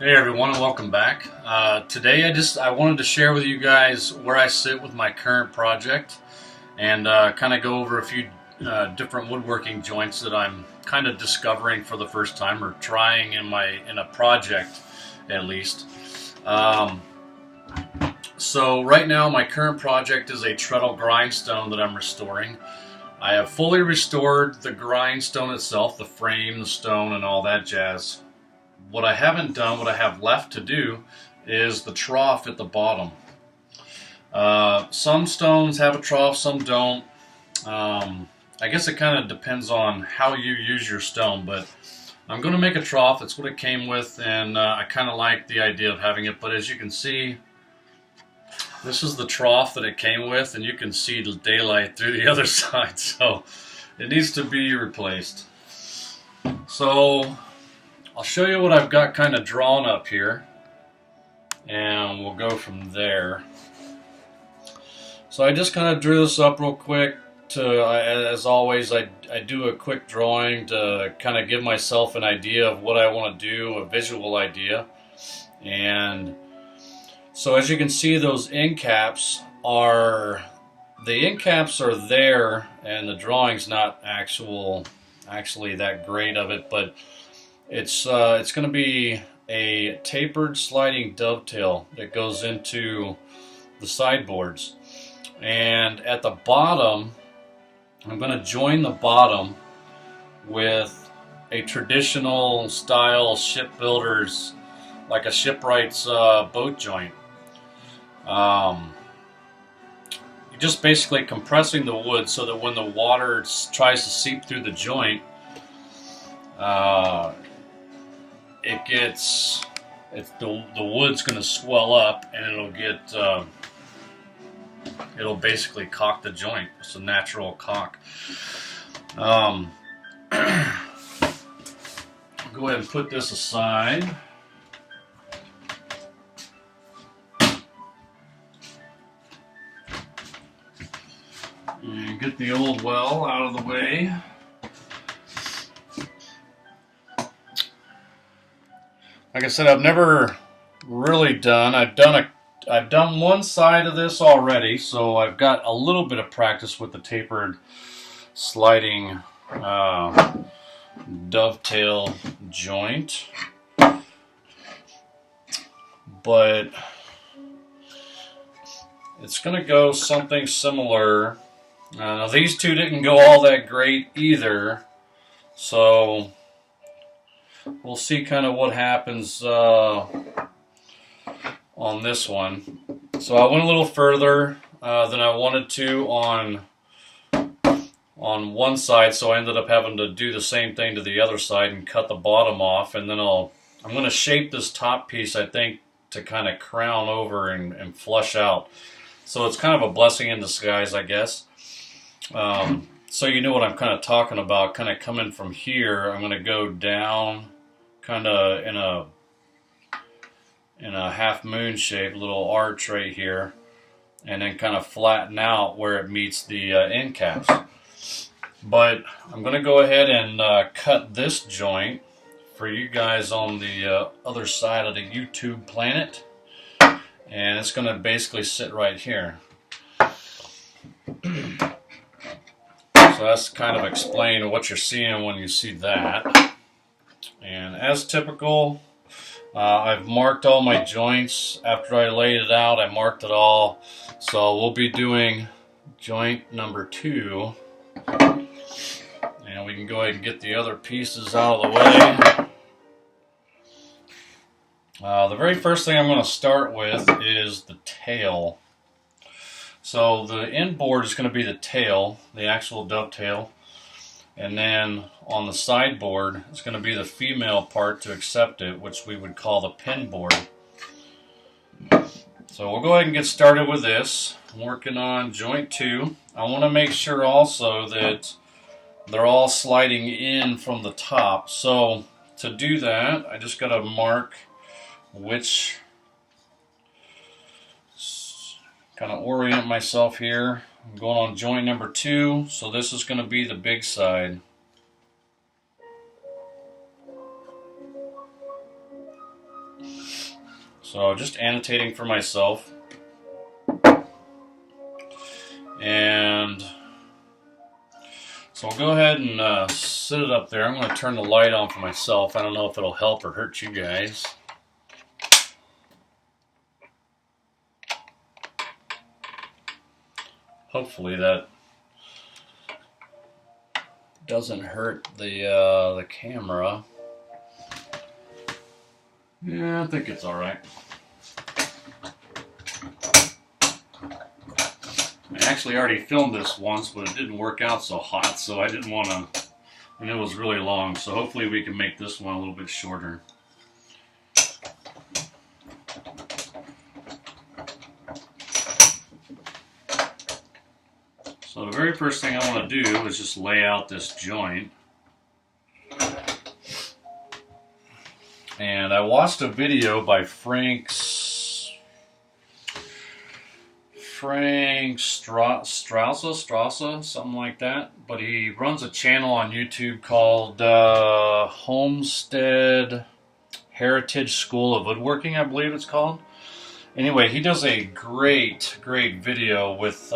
Hey everyone, and welcome back. Today I wanted to share with you guys where I sit with my current project and kind of go over a few different woodworking joints that I'm kind of discovering for the first time or trying in a project at least. So right now my current project is a treadle grindstone that I'm restoring. I have fully restored the grindstone itself, the frame, the stone, and all that jazz. What I haven't done, what I have left to do, is the trough at the bottom. Some stones have a trough, some don't. I guess it kind of depends on how you use your stone, but I'm going to make a trough. That's what it came with, and I kind of like the idea of having it. But as you can see, this is the trough that it came with, and you can see the daylight through the other side, so it needs to be replaced. So I'll show you what I've got kind of drawn up here, and we'll go from there. So I just kind of drew this up real quick. As always, I do a quick drawing to kind of give myself an idea of what I want to do, a visual idea. And so as you can see, those end caps are there, and the drawing's not actually that great of it, but it's going to be a tapered sliding dovetail that goes into the sideboards. And at the bottom, I'm going to join the bottom with a traditional style shipbuilder's, like a shipwright's boat joint. You're just basically compressing the wood so that when the water tries to seep through the joint, the wood's going to swell up, and it'll basically caulk the joint. It's a natural caulk. I'll go ahead and put this aside. And get the old well out of the way. Like I said, I've never really done. I've done one side of this already, so I've got a little bit of practice with the tapered sliding dovetail joint. But it's going to go something similar. Now these two didn't go all that great either, so we'll see kind of what happens on this one. So I went a little further than I wanted to on one side, so I ended up having to do the same thing to the other side and cut the bottom off, and then I'm going to shape this top piece, I think, to kind of crown over and flush out. So it's kind of a blessing in disguise, I guess. So you know what I'm kind of talking about, kind of coming from here. I'm going to go down kind of in a half moon shape, little arch right here, and then kind of flatten out where it meets the end caps. But I'm going to go ahead and cut this joint for you guys on the other side of the YouTube planet, and it's going to basically sit right here. So that's kind of explain what you're seeing when you see that. And as typical, I've marked all my joints. After I laid it out, I marked it all. So we'll be doing joint number 2. And we can go ahead and get the other pieces out of the way. The very first thing I'm going to start with is the tail. So the end board is going to be the tail, the actual dovetail. And then on the sideboard, it's going to be the female part to accept it, which we would call the pin board. So we'll go ahead and get started with this. I'm working on joint 2. I want to make sure also that they're all sliding in from the top. So to do that, I just got to mark which, kind of orient myself here. I'm going on joint number 2, so this is going to be the big side. So just annotating for myself. And so I'll go ahead and sit it up there. I'm going to turn the light on for myself. I don't know if it'll help or hurt you guys. Hopefully that doesn't hurt the camera. Yeah, I think it's all right. I actually already filmed this once, but it didn't work out so hot, so I didn't want to, and it was really long, so hopefully we can make this one a little bit shorter. So the very first thing I want to do is just lay out this joint. And I watched a video by Frank Strauss, something like that. But he runs a channel on YouTube called Homestead Heritage School of Woodworking, I believe it's called. Anyway, he does a great video with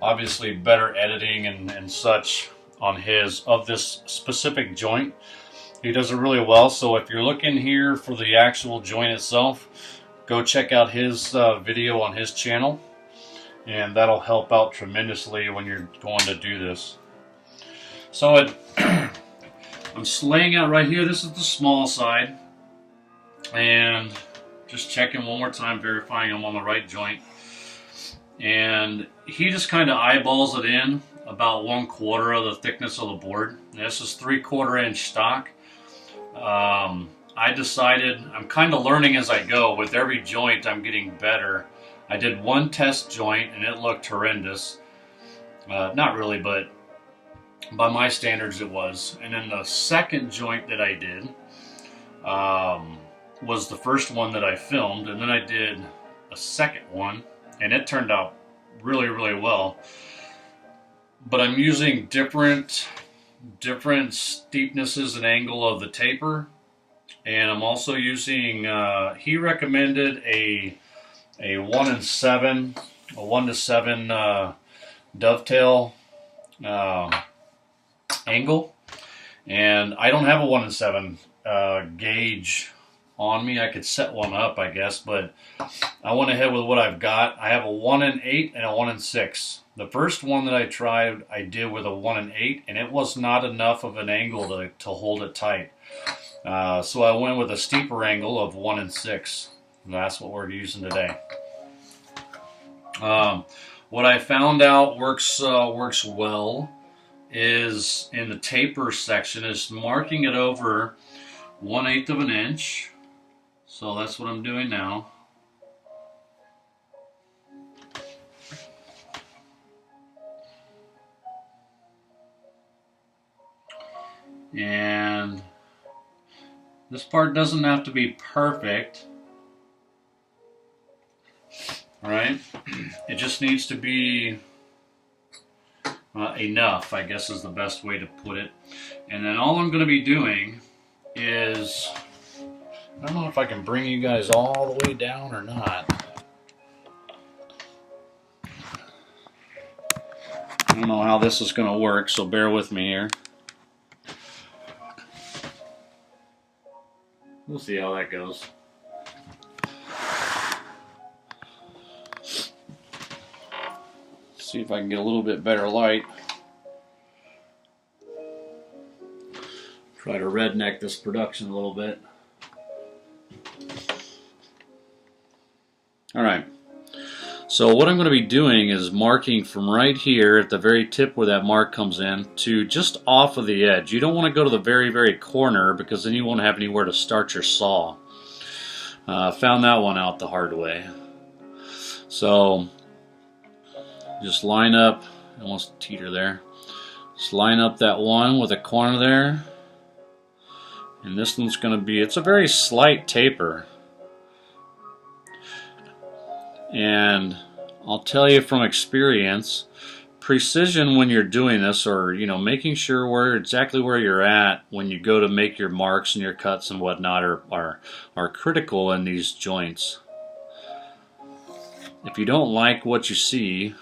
obviously better editing and such on of this specific joint. He does it really well, so if you're looking here for the actual joint itself, go check out his video on his channel, and that'll help out tremendously when you're going to do this. So I'm just laying out right here. This is the small side, and just checking one more time, verifying I'm on the right joint. And he just kind of eyeballs it in about 1/4 of the thickness of the board. This is 3/4 inch stock. I decided, I'm kind of learning as I go. With every joint I'm getting better. I did one test joint and it looked horrendous. Not really, but by my standards it was. And then the second joint that I did was the first one that I filmed, and then I did a second one, and it turned out really well. But I'm using different steepnesses and angle of the taper, and I'm also using he recommended a 1 to 7 dovetail angle, and I don't have a 1 to 7 gauge on me. I could set one up, I guess, but I went ahead with what I've got. I have a 1 and 8 and a 1 and 6. The first one that I tried, I did with a 1 and 8, and it was not enough of an angle to hold it tight. So I went with a steeper angle of 1 and 6. And that's what we're using today. What I found out works well is in the taper section is marking it over 1/8 of an inch. So that's what I'm doing now. And this part doesn't have to be perfect, right? It just needs to be enough, I guess is the best way to put it. And then all I'm going to be doing is, I don't know if I can bring you guys all the way down or not. I don't know how this is going to work, so bear with me here. We'll see how that goes. See if I can get a little bit better light. Try to redneck this production a little bit. Alright, so what I'm going to be doing is marking from right here at the very tip where that mark comes in to just off of the edge. You don't want to go to the very corner, because then you won't have anywhere to start your saw. Found that one out the hard way. So just line up, almost teeter there. Just line up that one with a corner there. And this one's going to be, it's a very slight taper. And I'll tell you from experience, precision when you're doing this, or making sure exactly where you're at when you go to make your marks and your cuts and whatnot are critical in these joints. If you don't like what you see,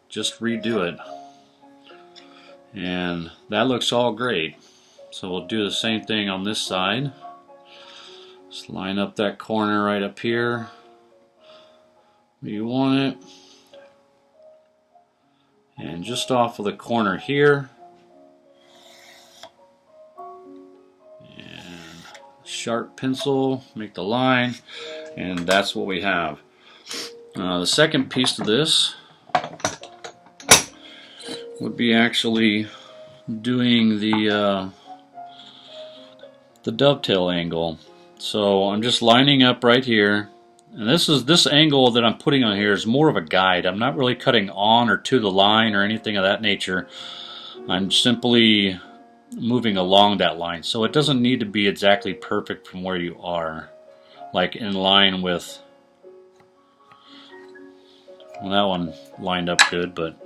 just redo it. And that looks all great. So we'll do the same thing on this side. Just line up that corner right up here where you want it. And just off of the corner here. And sharp pencil, make the line, and that's what we have. The second piece to this would be actually doing the dovetail angle. So I'm just lining up right here, and this angle that I'm putting on here is more of a guide. I'm not really cutting on or to the line or anything of that nature. I'm simply moving along that line, so it doesn't need to be exactly perfect from where you are, like in line with, well, that one lined up good, but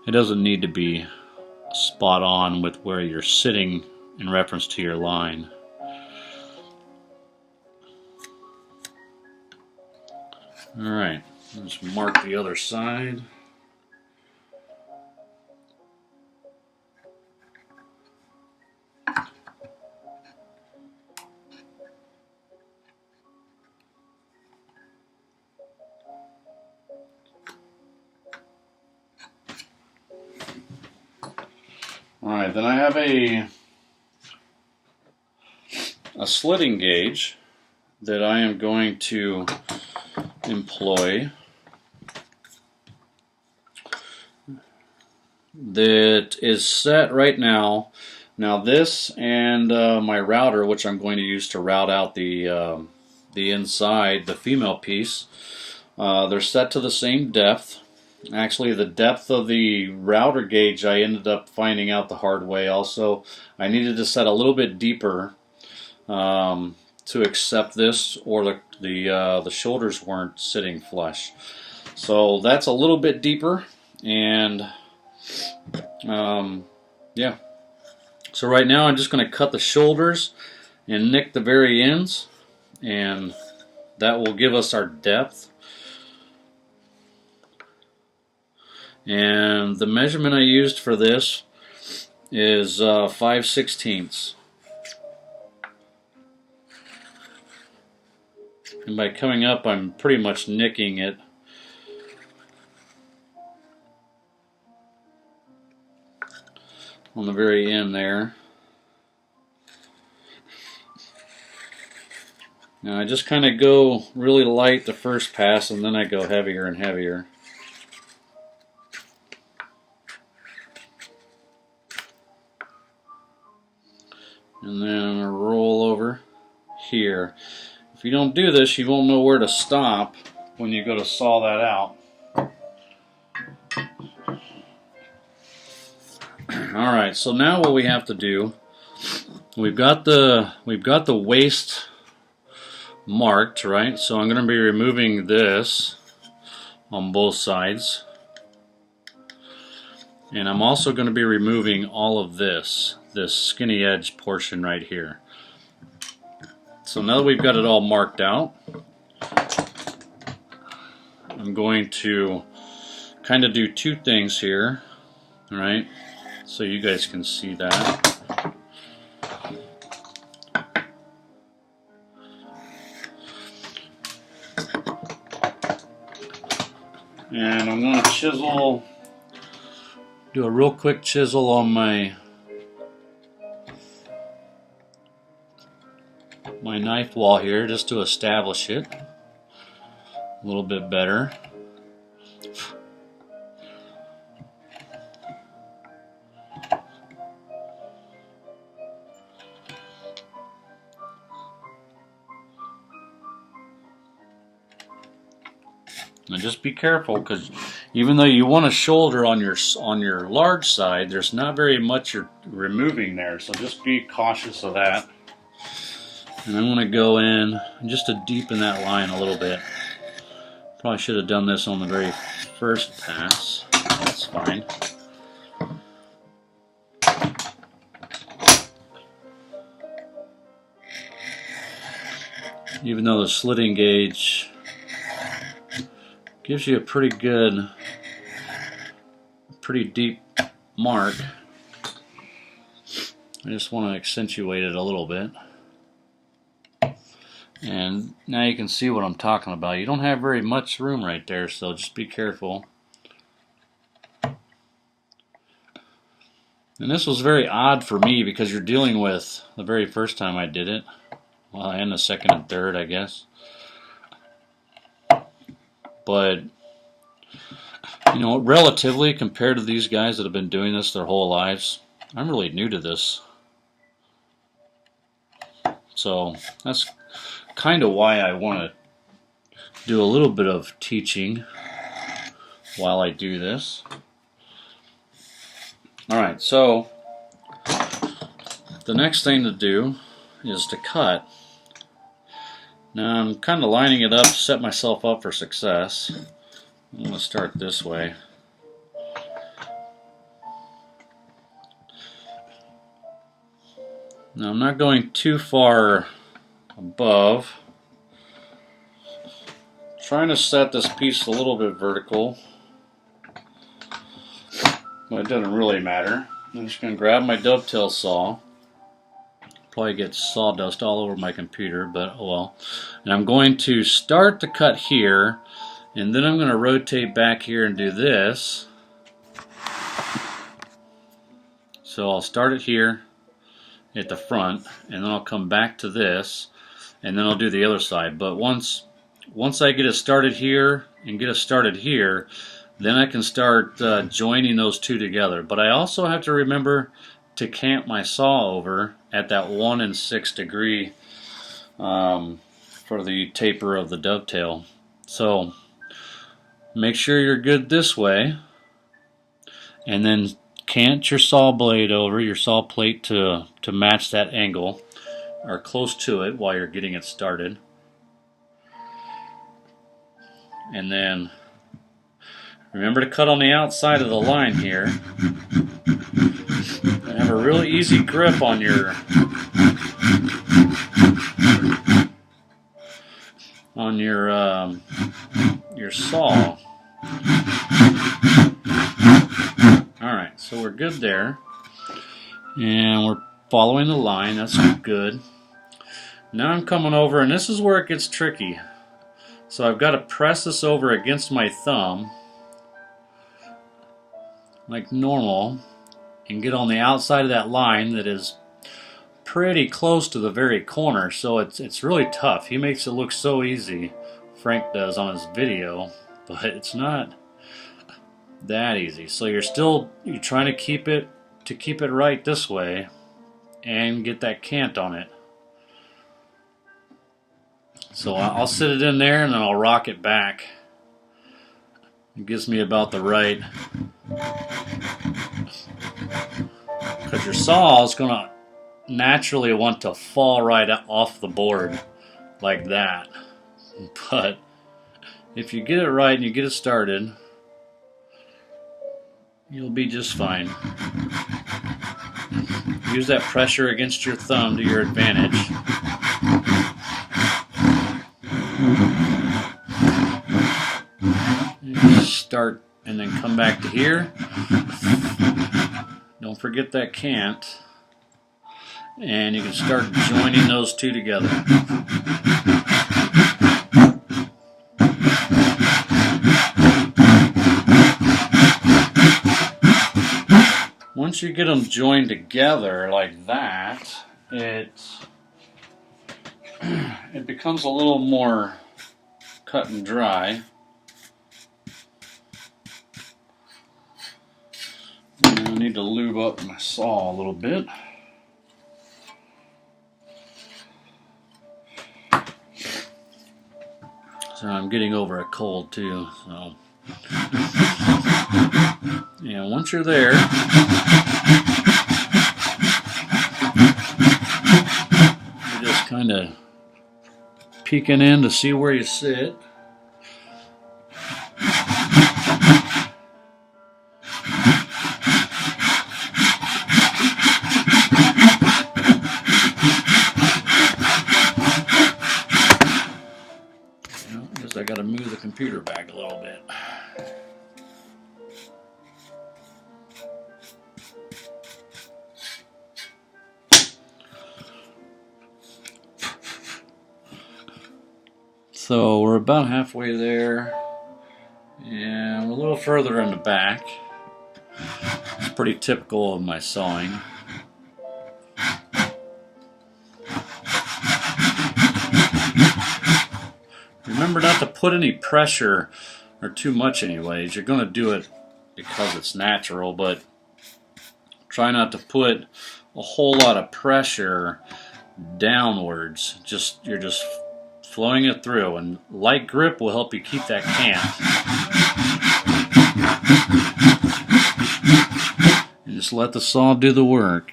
it doesn't need to be spot on with where you're sitting in reference to your line. Alright, let's mark the other side. Alright, then I have a slitting gauge that I am going to employ that is set right now. Now this and my router, which I'm going to use to route out the inside, the female piece, they're set to the same depth. Actually, the depth of the router gauge I ended up finding out the hard way. Also, I needed to set a little bit deeper to accept this, or the shoulders weren't sitting flush. So that's a little bit deeper, and yeah. So right now I'm just going to cut the shoulders and nick the very ends, and that will give us our depth. And the measurement I used for this is 5/16. And by coming up, I'm pretty much nicking it. On the very end there. Now I just kind of go really light the first pass, and then I go heavier and heavier. And then I'm going to roll over here. If you don't do this, you won't know where to stop when you go to saw that out. Alright, so now what we have to do, we've got the waist marked, right? So I'm going to be removing this on both sides. And I'm also going to be removing all of this skinny edge portion right here. So now that we've got it all marked out, I'm going to kind of do two things here, right? So you guys can see that. And I'm going to chisel, do a real quick chisel on my knife wall here, just to establish it a little bit better. Now just be careful, because even though you want a shoulder on your large side, there's not very much you're removing there, so just be cautious of that. And I'm going to go in just to deepen that line a little bit. Probably should have done this on the very first pass. That's fine. Even though the slitting gauge gives you a pretty good, pretty deep mark, I just want to accentuate it a little bit. And now you can see what I'm talking about. You don't have very much room right there, so just be careful. And this was very odd for me because you're dealing with, the very first time I did it, well, and the second and third, I guess. But, you know, relatively compared to these guys that have been doing this their whole lives, I'm really new to this. So that's kind of why I want to do a little bit of teaching while I do this. Alright, so the next thing to do is to cut. Now I'm kind of lining it up to set myself up for success. I'm going to start this way. Now I'm not going too far above. Trying to set this piece a little bit vertical, but it doesn't really matter. I'm just going to grab my dovetail saw. Probably get sawdust all over my computer, but oh well. And I'm going to start the cut here, and then I'm going to rotate back here and do this. So I'll start it here at the front, and then I'll come back to this, and then I'll do the other side. But once I get it started here and get it started here, then I can start joining those two together. But I also have to remember to cant my saw over at that 1 6 degree for the taper of the dovetail. So make sure you're good this way, and then cant your saw blade over, your saw plate to match that angle, or close to it while you're getting it started. And then remember to cut on the outside of the line here. And have a really easy grip on your saw. Alright, so we're good there. And we're following the line, that's good. Now I'm coming over, and this is where it gets tricky. So I've got to press this over against my thumb, like normal, and get on the outside of that line that is pretty close to the very corner. So it's really tough. He makes it look so easy, Frank does on his video, but it's not that easy. So you're trying to keep it right this way and get that cant on it. So I'll sit it in there, and then I'll rock it back. It gives me about the right, because your saw is going to naturally want to fall right off the board like that. But if you get it right and you get it started, you'll be just fine. Use that pressure against your thumb to your advantage. Start and then come back to here. Don't forget that cant. And you can start joining those two together. Once you get them joined together like that, it becomes a little more cut and dry. And I need to lube up my saw a little bit. So I'm getting over a cold too. So yeah, once you're there, you're just kind of peeking in to see where you sit. Guess I gotta move the computer back a little bit. So we're about halfway there, and we're a little further in the back. It's pretty typical of my sawing. Remember not to put any pressure, or too much anyways. You're going to do it because it's natural, but try not to put a whole lot of pressure downwards. You're just flowing it through, and light grip will help you keep that cant. And just let the saw do the work.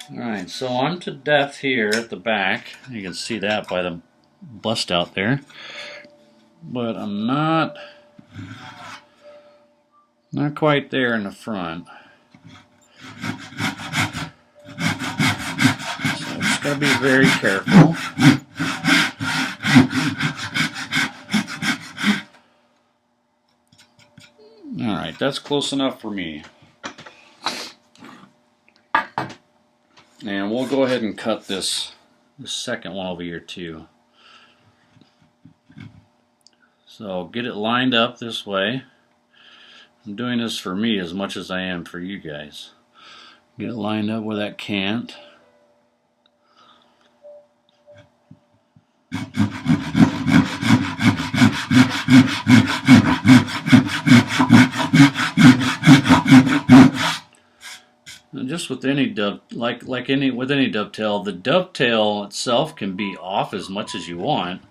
Alright, so I'm to depth here at the back. You can see that by the bust out there. But I'm not quite there in the front. So I just gotta be very careful. Alright, that's close enough for me. And we'll go ahead and cut this second one over here too. So get it lined up this way. I'm doing this for me as much as I am for you guys. Get it lined up where that can't. And just with any with any dovetail, the dovetail itself can be off as much as you want,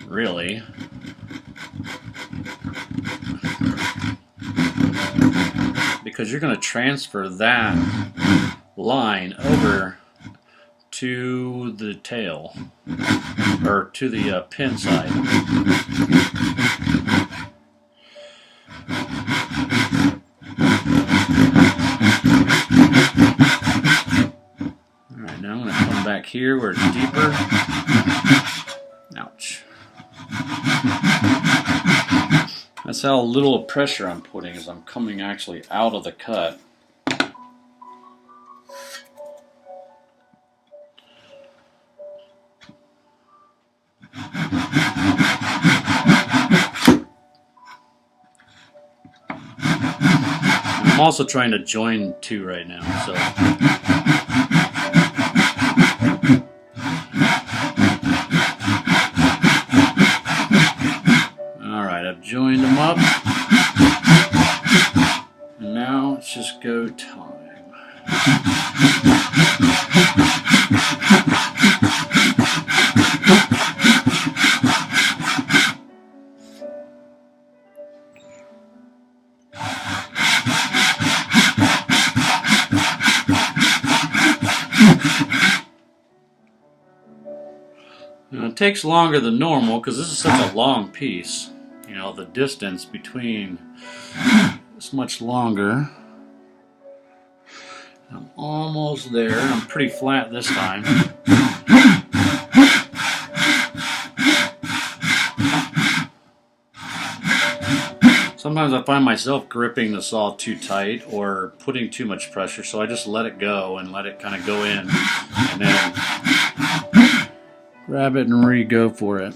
really. Because you're going to transfer that line over to the tail, or to the pin side. Alright, now I'm going to come back here where it's deeper. Ouch. That's how little pressure I'm putting as I'm coming actually out of the cut. I'm also trying to join two right now, so. Alright, I've joined them up. And now it's just go time. Now it takes longer than normal because this is such a long piece. You know, the distance between is much longer. I'm almost there. I'm pretty flat this time. Sometimes I find myself gripping the saw too tight or putting too much pressure, so I just let it go and let it kind of go in, and then grab it and re-go for it.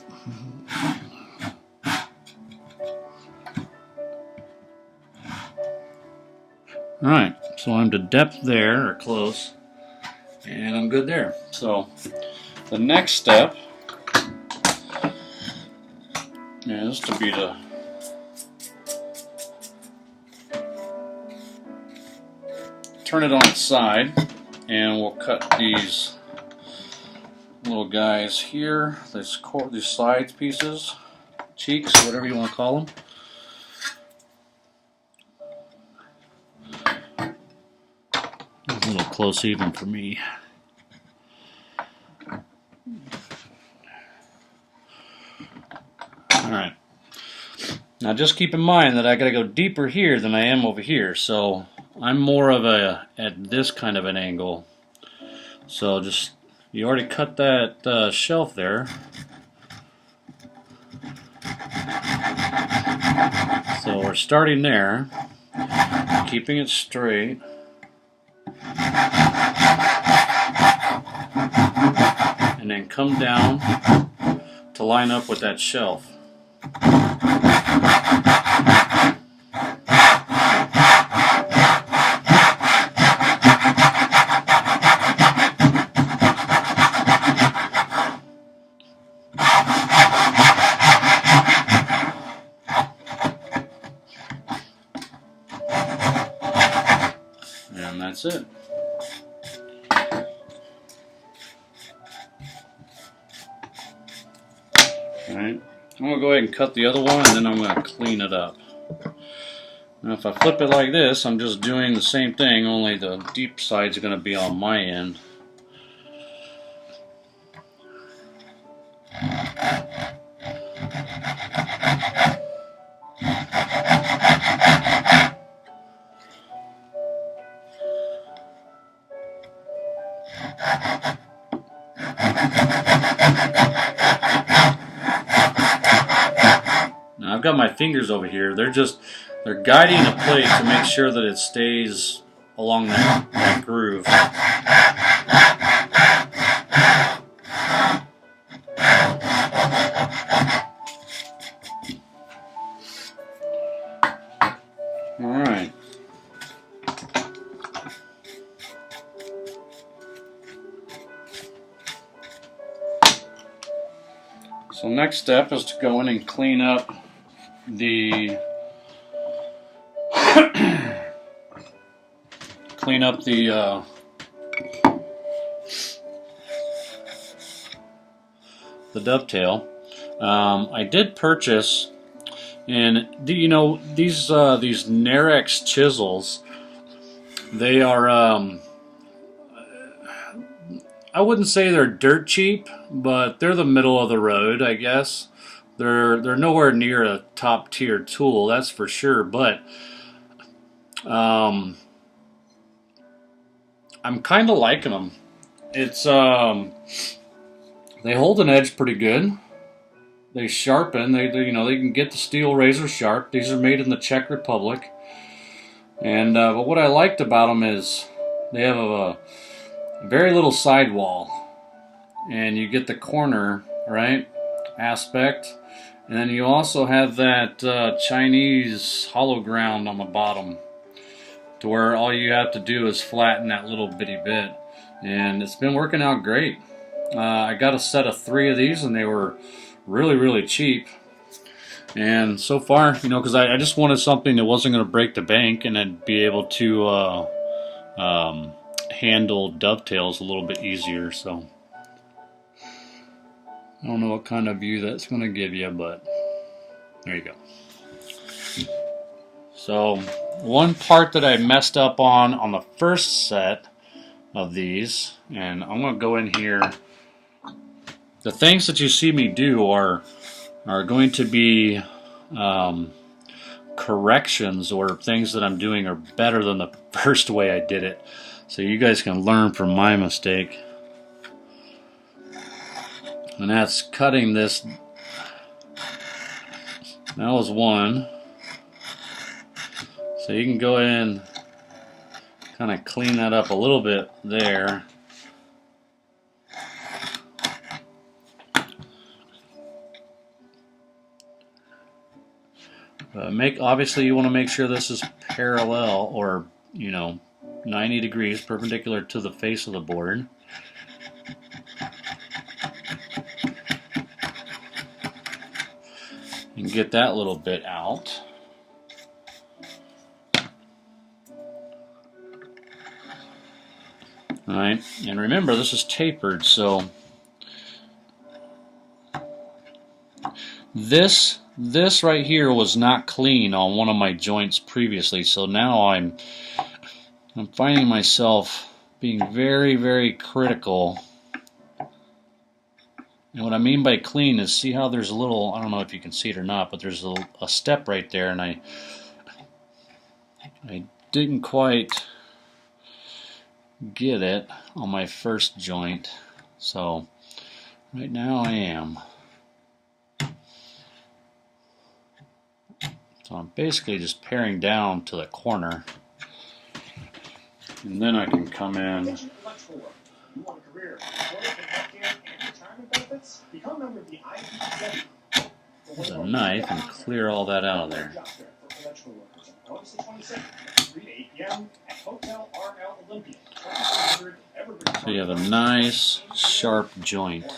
Alright, so I'm to depth there, or close, and I'm good there. So the next step is to be to turn it on its side, and we'll cut these little guys here, these sides pieces, cheeks, whatever you want to call them. A little close even for me. Alright. Now just keep in mind that I gotta go deeper here than I am over here, so I'm more of a at this kind of an angle. So just, you already cut that shelf there. So we're starting there, keeping it straight. And then come down to line up with that shelf. And that's it. Alright, I'm going to go ahead and cut the other one, and then I'm going to clean it up. Now if I flip it like this, I'm just doing the same thing, only the deep side's going to be on my end. Now I've got my fingers over here. They're guiding a plate to make sure that it stays along that groove. Alright. So next step is to go in and clean up the dovetail. I did purchase, and you know, these Narex chisels, they are I wouldn't say they're dirt cheap, but they're the middle of the road, I guess. They're nowhere near a top tier tool, that's for sure, but I'm kind of liking them. It's they hold an edge pretty good. They sharpen. They you know, they can get the steel razor sharp. These are made in the Czech Republic. And but what I liked about them is they have a very little sidewall, and you get the corner right aspect, and then you also have that Chinese hollow ground on the bottom, to where all you have to do is flatten that little bitty bit, and it's been working out great. I got a set of 3 of these, and they were really cheap. And so far, you know, because I just wanted something that wasn't going to break the bank, and then be able to handle dovetails a little bit easier. So I don't know what kind of view that's going to give you, but there you go. So one part that I messed up on the first set of these, and I'm going to go in here. The things that you see me do are going to be corrections, or things that I'm doing are better than the first way I did it, so you guys can learn from my mistake. And that's cutting this. That was one. So you can go in, kind of clean that up a little bit there. Obviously you want to make sure this is parallel, or, you know, 90 degrees perpendicular to the face of the board. And get that little bit out. Alright, and remember, this is tapered, so this right here was not clean on one of my joints previously, so now I'm finding myself being very critical And what I mean by clean is, see how there's a little, I don't know if you can see it or not, but there's a step right there, and I didn't quite get it on my first joint. So right now I am. So I'm basically just paring down to the corner, and then I can come in with a knife and clear all that out of there. So you have a nice sharp joint.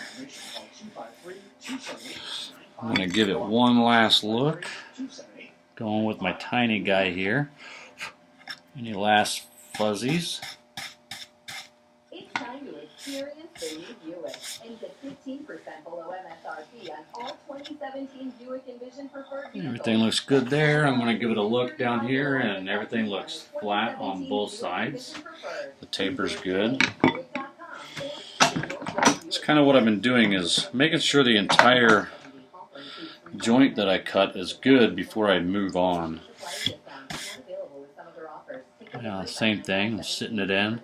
I'm going to give it one last look. Going with my tiny guy here. Any last fuzzies? It's time to experience the new Buick and get 15% below MSRP on all 2017 Buick Envision preferred vehicles. Everything looks good there. I'm going to give it a look down here, and everything looks flat on both sides. The taper's good. It's kind of what I've been doing, is making sure the entire joint that I cut is good before I move on. Yeah, same thing. I'm sitting it in.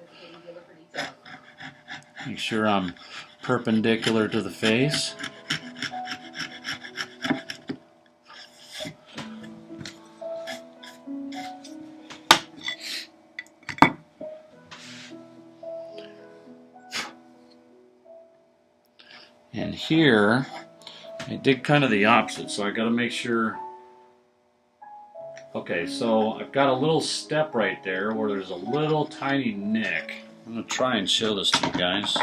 Make sure I'm perpendicular to the face. And here I did kind of the opposite, so I got to make sure. Okay, so I've got a little step right there where there's a little tiny nick. I'm going to try and show this to you guys.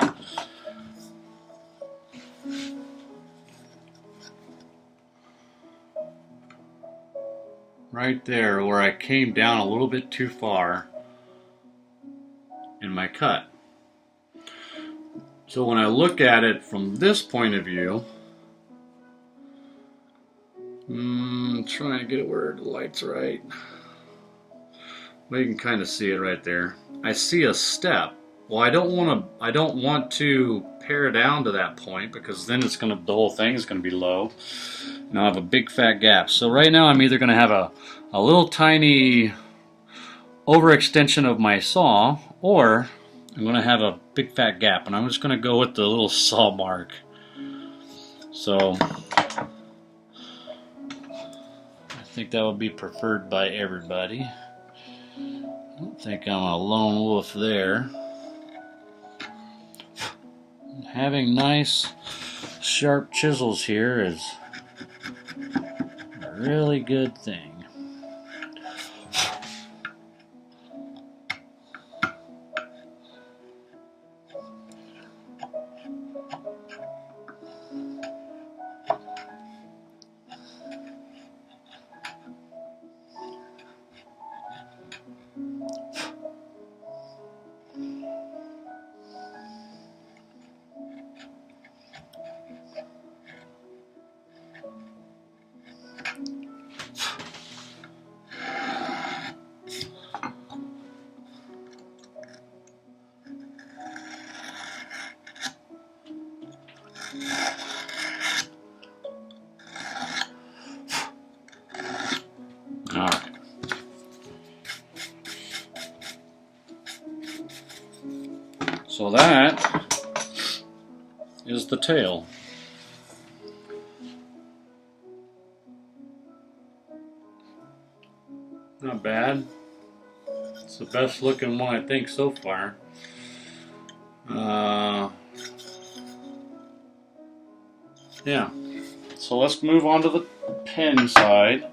Right there where I came down a little bit too far in my cut. So when I look at it from this point of view, trying to get it where the light's right. Well, you can kind of see it right there. I see a step. Well, I don't want to pare down to that point, because then the whole thing is gonna be low, and I'll have a big fat gap. So right now I'm either gonna have a little tiny overextension of my saw, or I'm gonna have a big fat gap, and I'm just gonna go with the little saw mark. So I think that would be preferred by everybody. I don't think I'm a lone wolf there. Having nice sharp chisels here is a really good thing. Alright. So that is the tail. Not bad. It's the best looking one I think so far. Yeah. So let's move on to the pin side.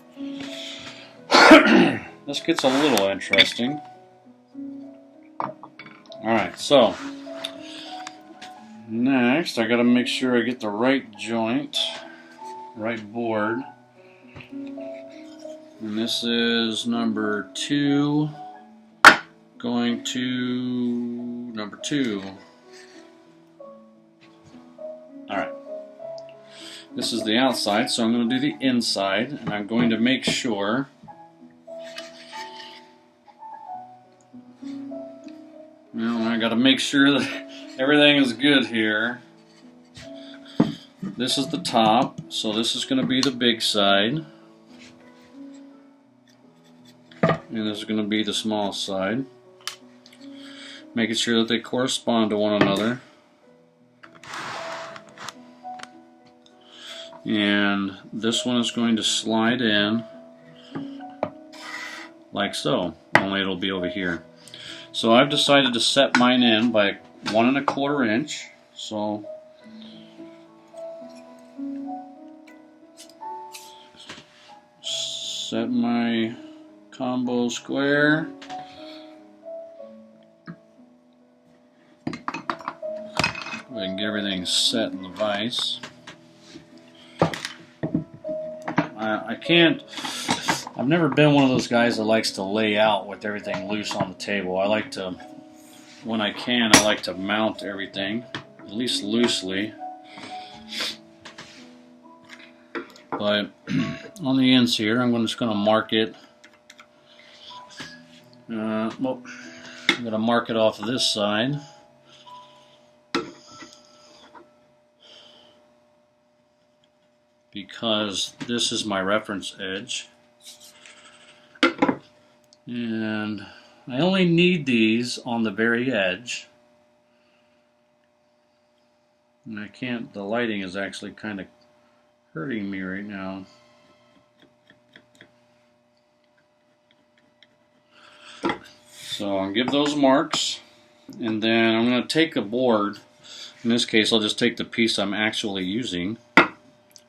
This gets a little interesting. Alright, so next I gotta make sure I get the right joint, right board. And this is number 2 going to number 2. Alright. This is the outside, so I'm going to do the inside, and I'm going to make sure I got to make sure that everything is good here. this is the top, so this is going to be the big side. And this is going to be the small side. Making sure that they correspond to one another. And this one is going to slide in like so, only it'll be over here. So I've decided to set mine in by 1 1/4 inch. So set my combo square. Go ahead and get everything set in the vise. I've never been one of those guys that likes to lay out with everything loose on the table. I like to, when I can, I like to mount everything, at least loosely. But on the ends here, I'm just going to mark it. Well, I'm going to mark it off of this side. Because this is my reference edge. And I only need these on the very edge. And I can't, the lighting is actually kind of hurting me right now. So I'll give those marks, and then I'm going to take a board. In this case, I'll just take the piece I'm actually using.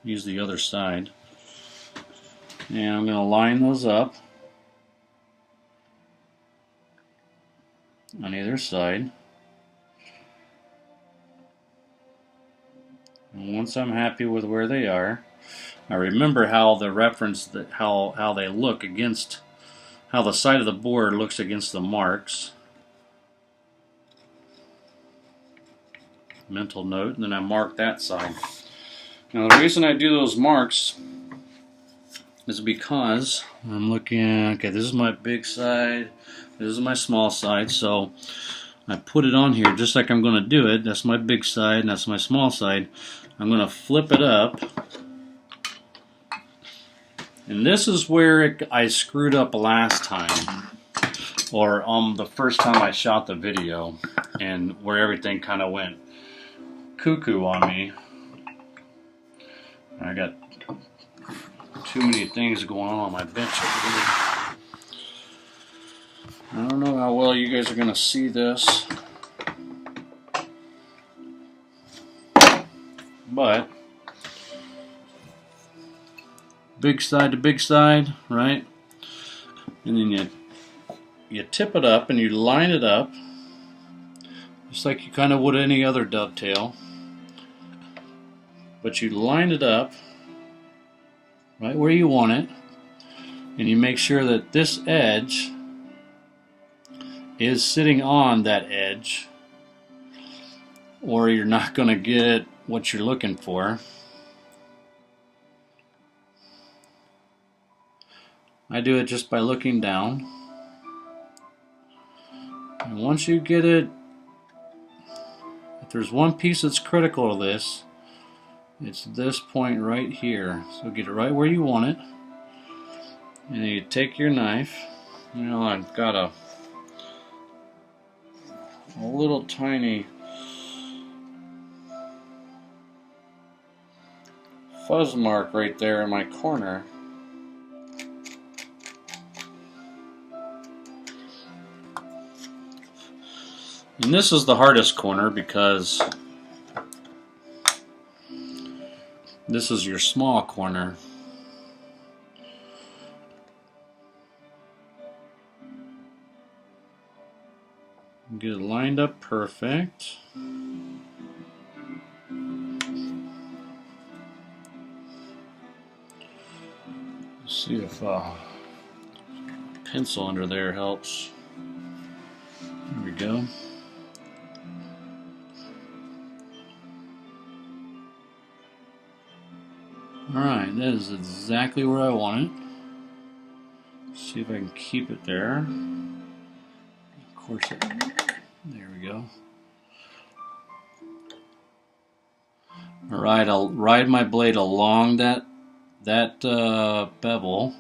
Use the other side. And I'm going to line those up on either side. And once I'm happy with where they are, I remember how the reference, how they look against, how the side of the board looks against the marks. Mental note, and then I mark that side. Now the reason I do those marks is because I'm looking, okay, this is my big side, this is my small side, so I put it on here just like I'm going to do it. That's my big side and that's my small side. I'm going to flip it up, and this is where I screwed up last time, or the first time I shot the video, and where everything kind of went cuckoo on me. I got too many things going on my bench over here. I don't know how well you guys are going to see this, but big side to big side, right? And then you tip it up and you line it up just like you kind of would any other dovetail. But you line it up right where you want it, and you make sure that this edge is sitting on that edge, or you're not going to get what you're looking for. I do it just by looking down, and once you get it, if there's one piece that's critical to this, it's this point right here. So get it right where you want it, and then you take your knife. You know, I've got a little tiny fuzz mark right there in my corner. And this is the hardest corner because this is your small corner. Get it lined up perfect. Let's see if pencil under there helps. There we go. Alright, that is exactly where I want it. Let's see if I can keep it there. Of course, there we go. Alright, I'll ride my blade along that bevel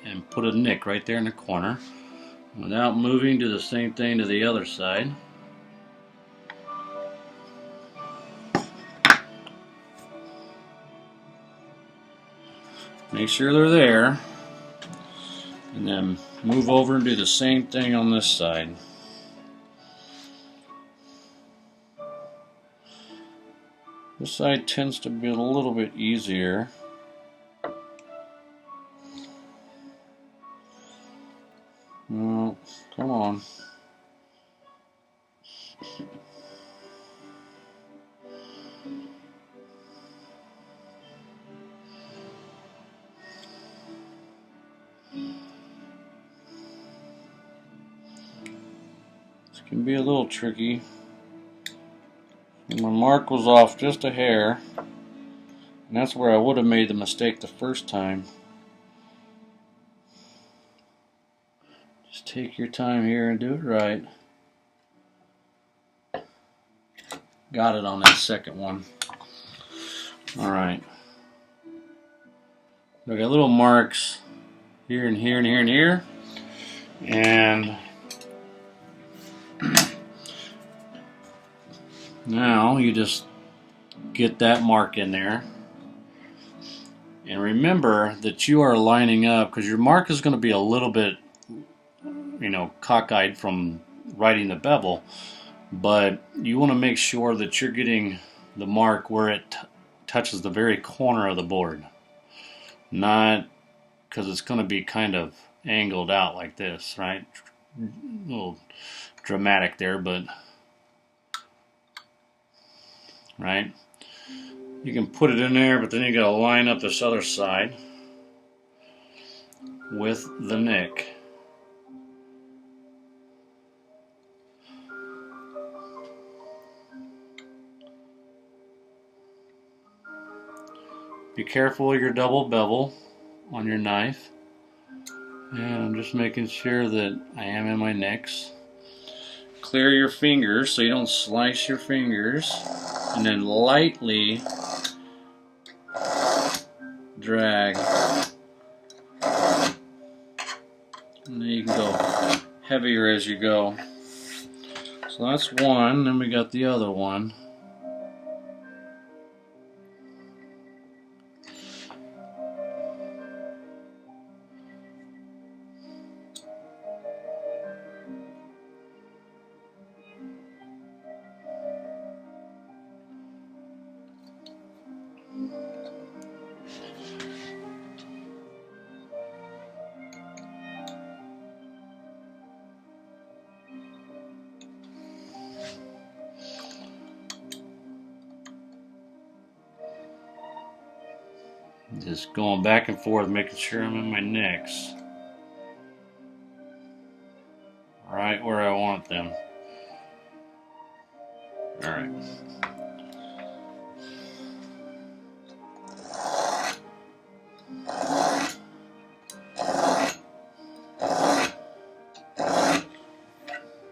and put a nick right there in the corner without moving. Do the same thing to the other side. Make sure they're there, and then move over and do the same thing on this side. This side tends to be a little bit easier. No, come on. This can be a little tricky. My mark was off just a hair, and that's where I would have made the mistake the first time. Just take your time here and do it right. Got it on that second one. Alright. I got little marks here and here and here and here. And now you just get that mark in there. And remember that you are lining up, because your mark is going to be a little bit, you know, cockeyed from riding the bevel. But you want to make sure that you're getting the mark where it touches the very corner of the board. Not because it's going to be kind of angled out like this, right? A little dramatic there, but right? You can put it in there, but then you got to line up this other side with the nick. Be careful of your double bevel on your knife. And I'm just making sure that I am in my nicks. Clear your fingers so you don't slice your fingers. And then lightly drag. And then you can go heavier as you go. So that's one, then we got the other one. Just going back and forth, making sure I'm in my nicks. Right where I want them. Alright.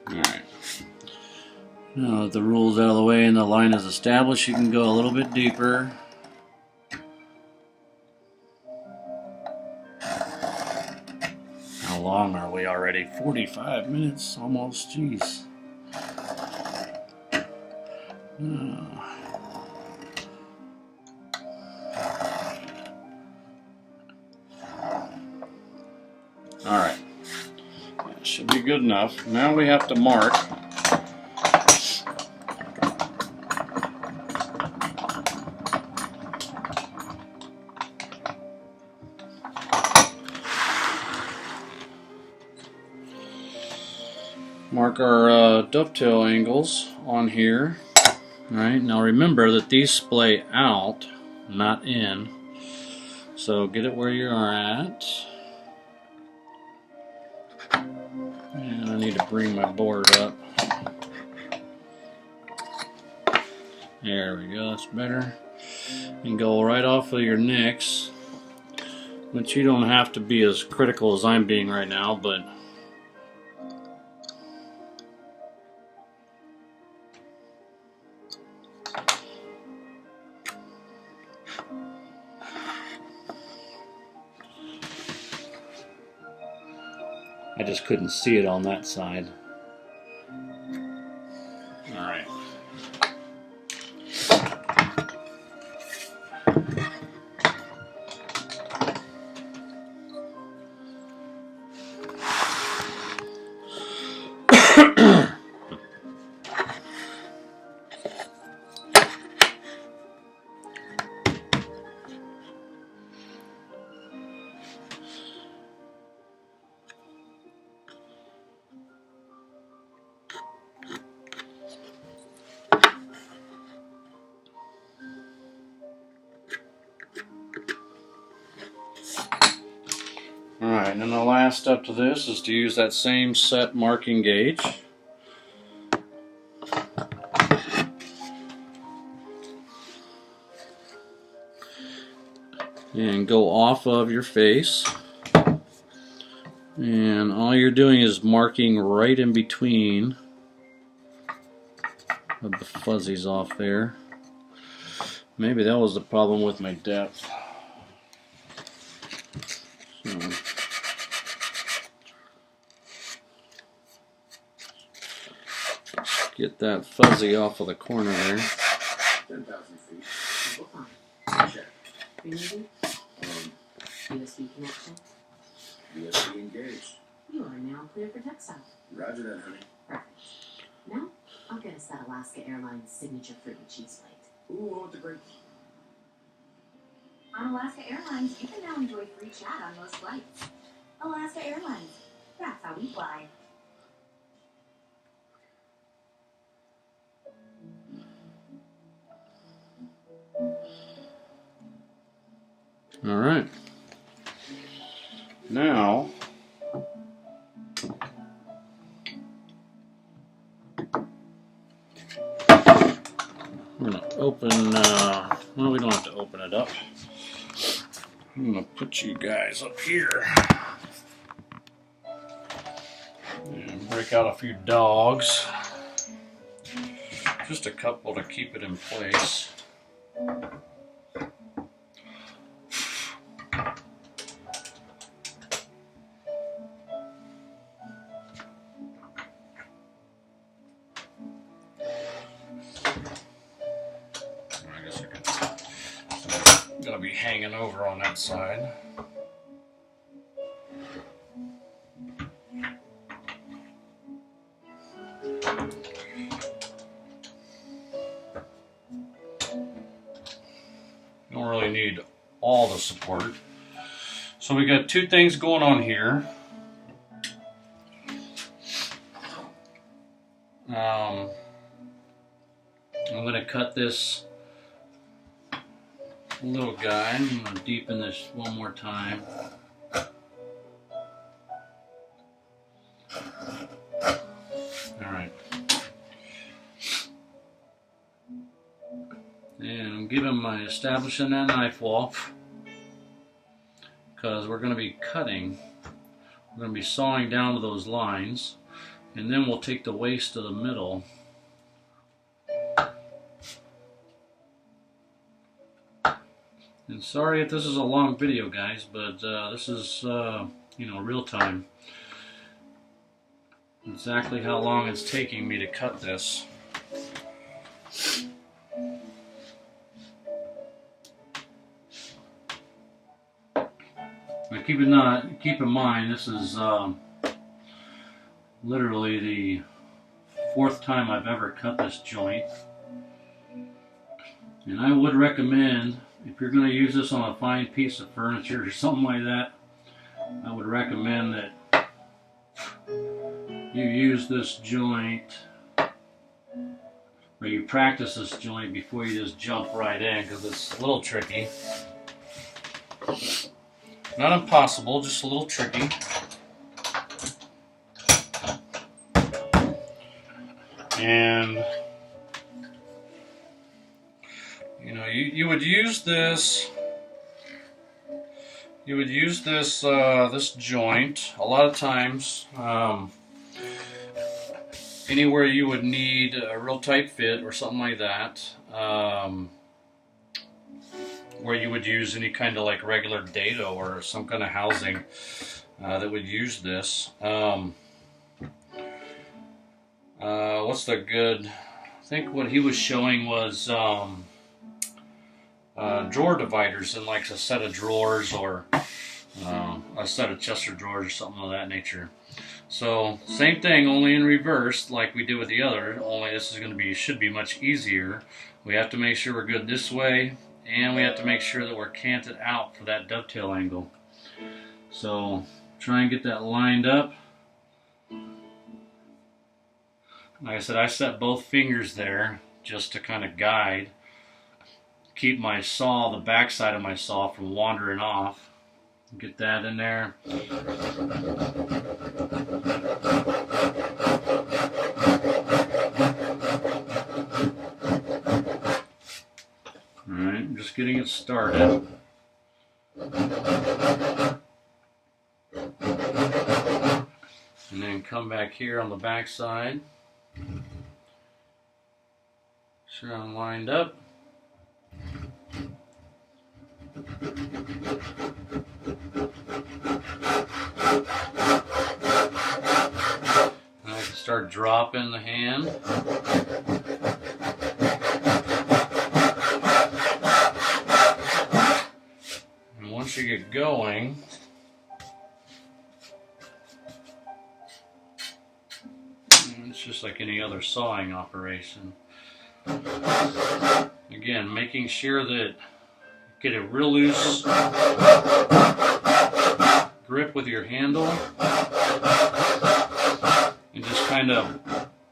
Alright. Now that the rule's out of the way and the line is established, you can go a little bit deeper. How long are we already? 45 minutes almost, jeez. Alright. That should be good enough. Now we have to mark. Mark our dovetail angles on here. Alright, now remember that these splay out, not in. So get it where you are at. And I need to bring my board up. There we go, that's better. And go right off of your nicks. But you don't have to be as critical as I'm being right now, but I just couldn't see it on that side. All right. Alright, and then the last step to this is to use that same set marking gauge. And go off of your face. And all you're doing is marking right in between of the fuzzies off there. Maybe that was the problem with my depth. So, get that fuzzy off of the corner there. 10,000 feet. Check. Removing. USB connection. USB engaged. You are now clear for textile. Roger that, honey. Perfect. Now, I'll get us that Alaska Airlines signature fruity cheese plate. Ooh, I want the great. On Alaska Airlines, you can now enjoy free chat on most flights. Alaska Airlines. That's how we fly. All right. Now, we're going to open, well, we don't have to open it up. I'm going to put you guys up here and break out a few dogs. Just a couple to keep it in place. Gonna be hanging over on that side. Don't really need all the support. So we got two things going on here. I'm gonna cut this little guy. I'm going to deepen this one more time. Alright. And I'm establishing that knife wall because we're going to be cutting. We're going to be sawing down to those lines, and then we'll take the waste to the middle. And sorry if this is a long video, guys, but this is, you know, real time. Exactly how long it's taking me to cut this. Now keep in mind, this is literally the 4th time I've ever cut this joint. And I would recommend, if you're going to use this on a fine piece of furniture or something like that, I would recommend that you use this joint, or you practice this joint before you just jump right in, because it's a little tricky. Not impossible, just a little tricky. And you know, you would use this. You would use this this joint a lot of times. Anywhere you would need a real tight fit or something like that, where you would use any kind of like regular dado or some kind of housing. that would use this. What's the good? I think what he was showing was drawer dividers in like a set of drawers or a set of Chester drawers or something of that nature. So same thing, only in reverse like we did with the other, only this is going to be, should be much easier. We have to make sure we're good this way, and we have to make sure that we're canted out for that dovetail angle. So try and get that lined up. Like I said, I set both fingers there just to kind of guide, keep my saw, the back side of my saw, from wandering off. Get that in there. Alright, I'm just getting it started. And then come back here on the back side. Sure I'm lined up. And I can start dropping the hand. And once you get going, it's just like any other sawing operation. Again, making sure that get a real loose grip with your handle and just kind of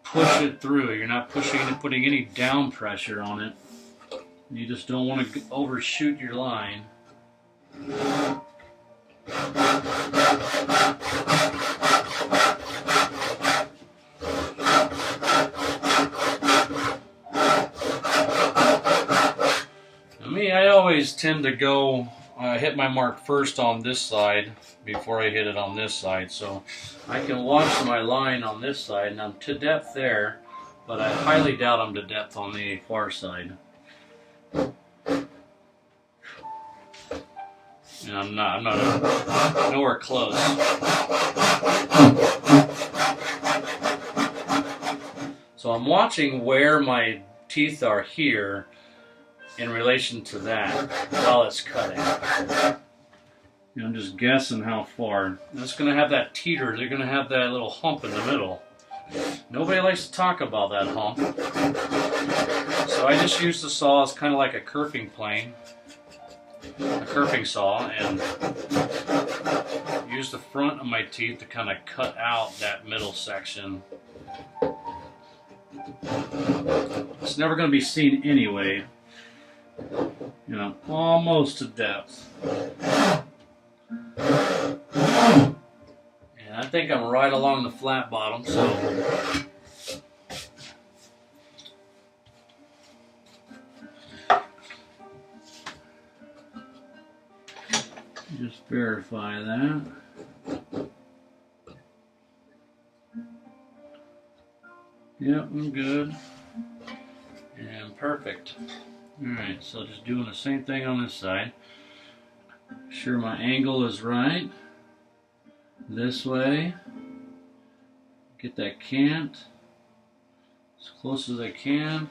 push it through. You're not pushing and putting any down pressure on it. You just don't want to overshoot your line. I always tend to go hit my mark first on this side before I hit it on this side, so I can launch my line on this side and I'm to depth there, but I highly doubt I'm to depth on the far side. And I'm not nowhere close. So I'm watching where my teeth are here in relation to that while it's cutting. I'm just guessing how far. And it's going to have that teeter. They're going to have that little hump in the middle. Nobody likes to talk about that hump. So I just use the saw as kind of like a kerfing plane, a kerfing saw, and use the front of my teeth to kind of cut out that middle section. It's never going to be seen anyway. You know, almost to depth. And I think I'm right along the flat bottom, so just verify that. Yep, I'm good. And perfect. Alright, so just doing the same thing on this side. Sure my angle is right. This way. Get that cant as close as I can.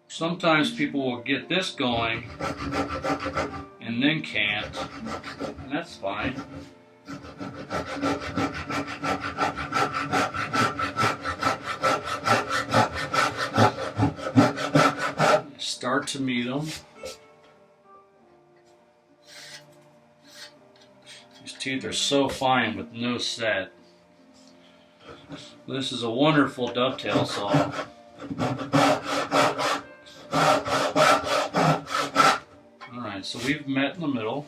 Sometimes people will get this going and then can't, and that's fine. Start to meet them. These teeth are so fine with no set. This is a wonderful dovetail saw. Alright, so we've met in the middle.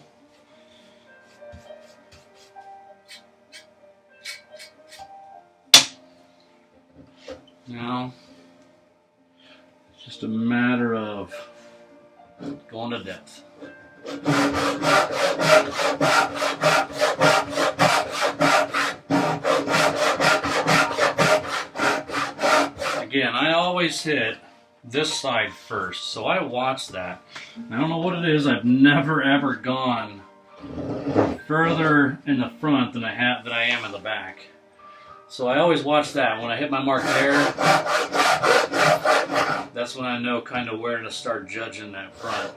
Now, it's just a matter of going to depth. Again, I always hit this side first, so I watch that. I don't know what it is. I've never ever gone further in the front than I am in the back. So I always watch that. When I hit my mark there, that's when I know kind of where to start judging that front.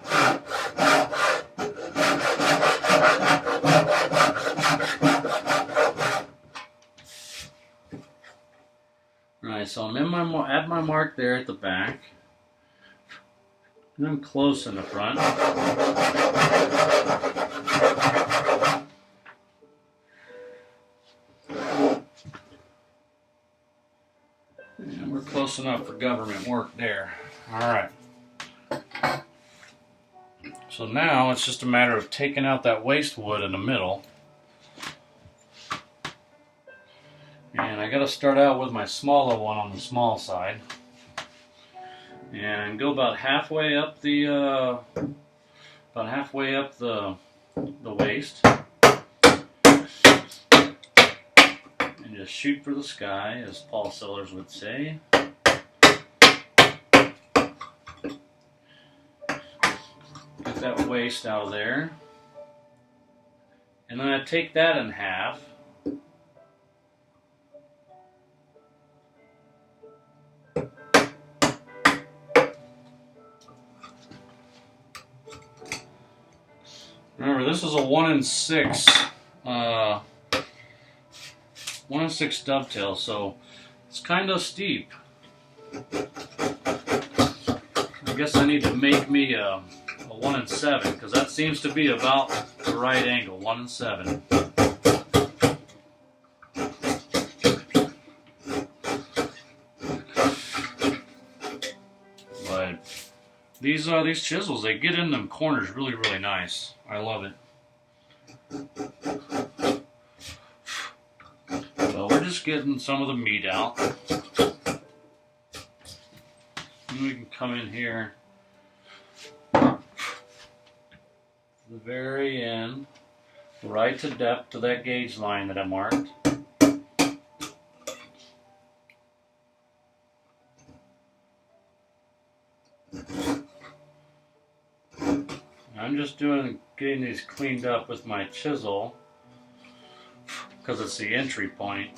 Alright, so I'm at my mark there at the back. And I'm close in the front. And we're close enough for government work there. Alright. So now it's just a matter of taking out that waste wood in the middle. And I got to start out with my smaller one on the small side. And go about halfway up the waist. And just shoot for the sky, as Paul Sellers would say. Get that waist out of there. And then I take that in half. Remember, this is a 1 in 6 dovetail, so it's kind of steep. I guess I need to make me a 1 in 7, because that seems to be about the right angle, 1 in 7. But these chisels, they get in them corners really, really nice. I love it. So we're just getting some of the meat out. And we can come in here to the very end, right to depth to that gauge line that I marked. I'm just getting these cleaned up with my chisel because it's the entry point.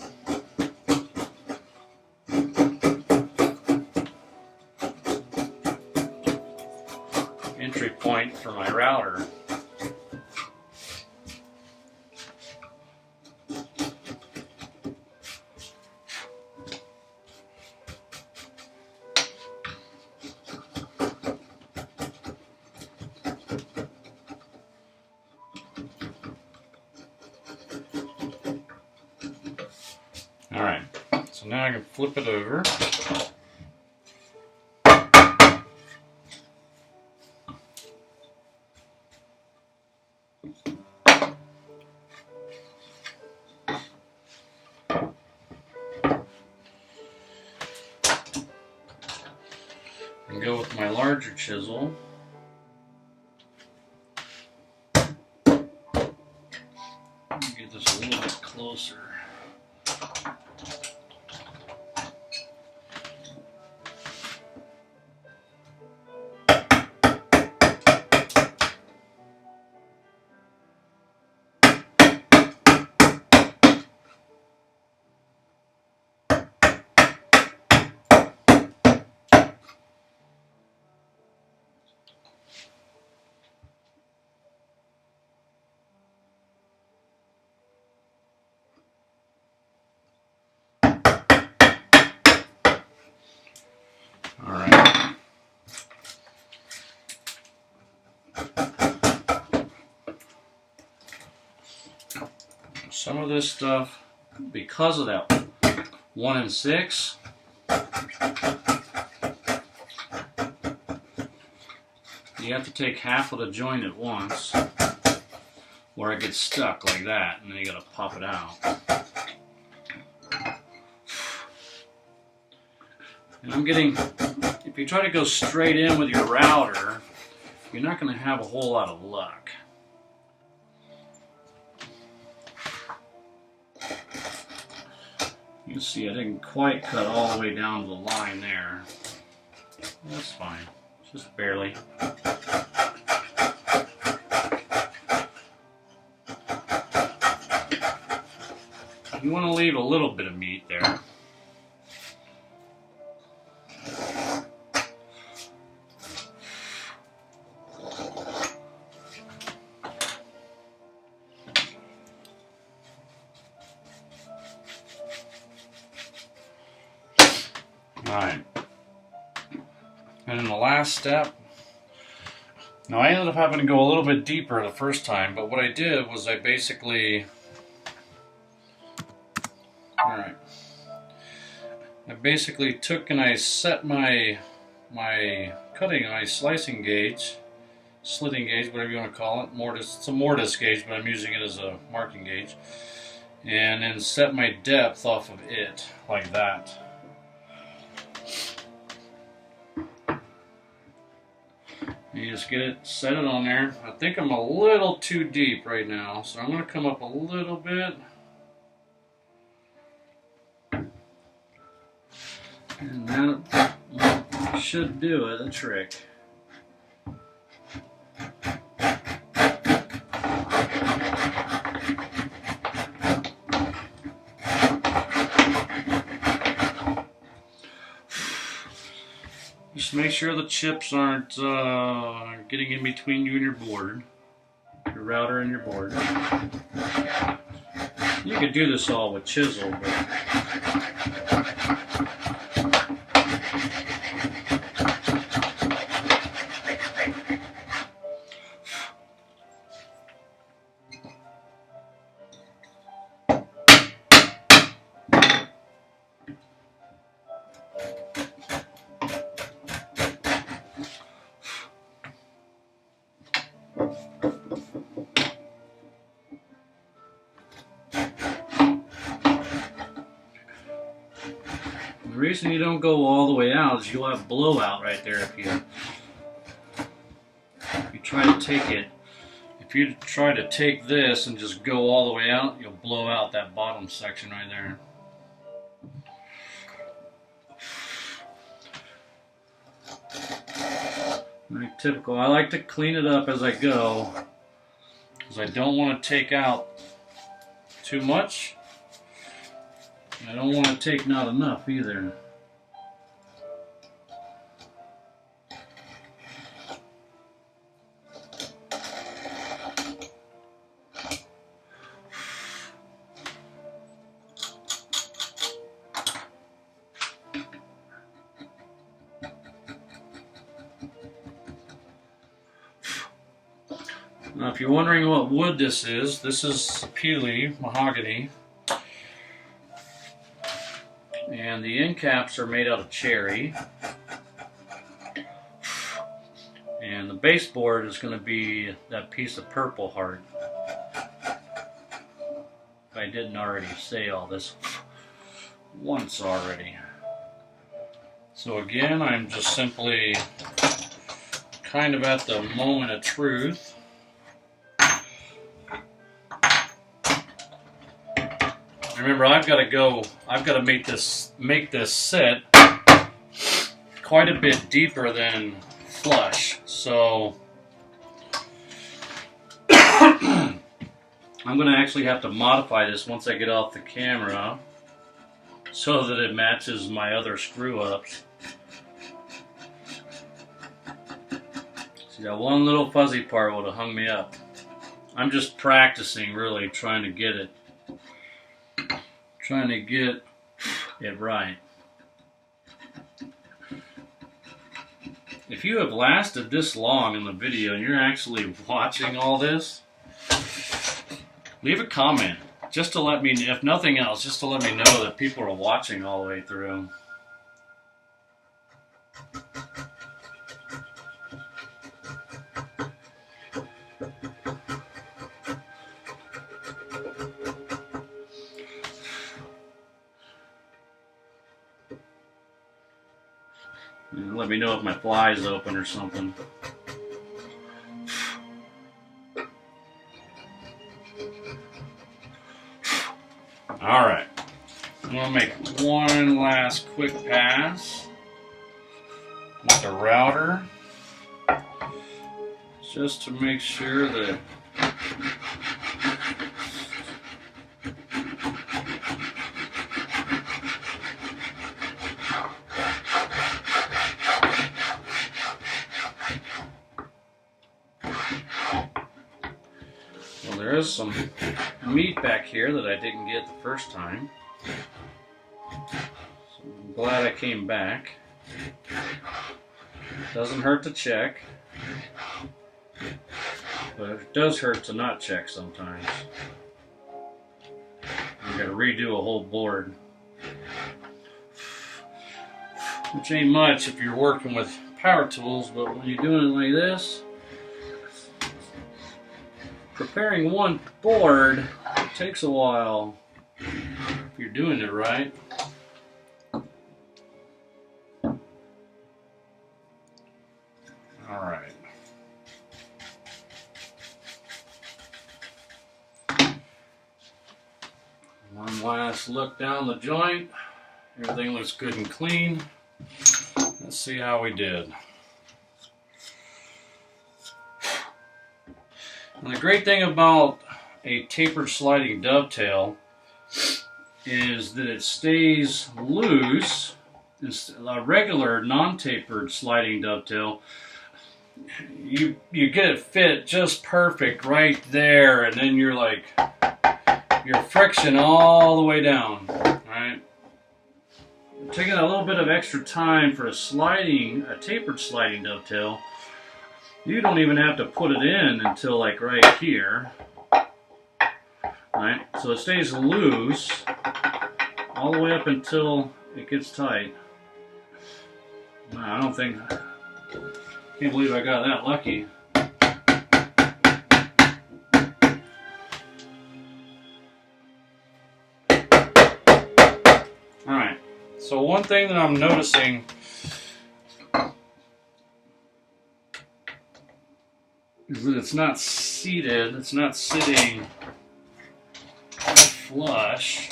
Entry point for my router. Alright, so now I can flip it over. And go with my larger chisel. Get this a little bit closer. Alright. Some of this stuff, because of that 1 in 6, you have to take half of the joint at once, where it gets stuck like that, and then you gotta pop it out. And I'm getting, if you try to go straight in with your router, you're not going to have a whole lot of luck. You see, I didn't quite cut all the way down to the line there. That's fine, just barely. You want to leave a little bit of meat there. Alright, and then the last step, now I ended up having to go a little bit deeper the first time, but what I did was I basically, alright, I basically took and I set my slicing gauge, slitting gauge, whatever you want to call it, mortise, it's a mortise gauge, but I'm using it as a marking gauge, and then set my depth off of it, like that. You just get it, set it on there. I think I'm a little too deep right now, so I'm going to come up a little bit. And that should do it, the trick. Just make sure the chips aren't getting in between you and your board, your router and your board. You could do this all with chisel, but the reason you don't go all the way out is you'll have blowout right there if you try to take it. If you try to take this and just go all the way out, you'll blow out that bottom section right there. Like typical, I like to clean it up as I go because I don't want to take out too much. I don't want to take not enough either. Now, if you're wondering what wood this is peely mahogany. And the end caps are made out of cherry. And the baseboard is going to be that piece of Purple Heart. If I didn't already say all this once already. So again, I'm just simply kind of at the moment of truth. Remember, I've got to make this sit quite a bit deeper than flush. So I'm going to actually have to modify this once I get off the camera so that it matches my other screw-ups. See, that one little fuzzy part would have hung me up. I'm just practicing, really, trying to get it right. If you have lasted this long in the video and you're actually watching all this, leave a comment just to let me, if nothing else, just to let me know that people are watching all the way through. Let me know if my fly is open or something. Alright. Well, going to make one last quick pass with the router, just to make sure that there is some meat back here that I didn't get the first time. So I'm glad I came back. Doesn't hurt to check, but it does hurt to not check sometimes. You gotta redo a whole board, which ain't much if you're working with power tools, but when you're doing it like this, preparing one board takes a while if you're doing it right. All right. One last look down the joint. Everything looks good and clean. Let's see how we did. And the great thing about a tapered sliding dovetail is that it stays loose. A regular non-tapered sliding dovetail, you get it fit just perfect right there, and then you're like, your friction all the way down, right? Taking a little bit of extra time for a tapered sliding dovetail, you don't even have to put it in until like right here, right? So it stays loose all the way up until it gets tight. I can't believe I got that lucky. Alright, so one thing that I'm noticing is that it's not seated, it's not sitting flush.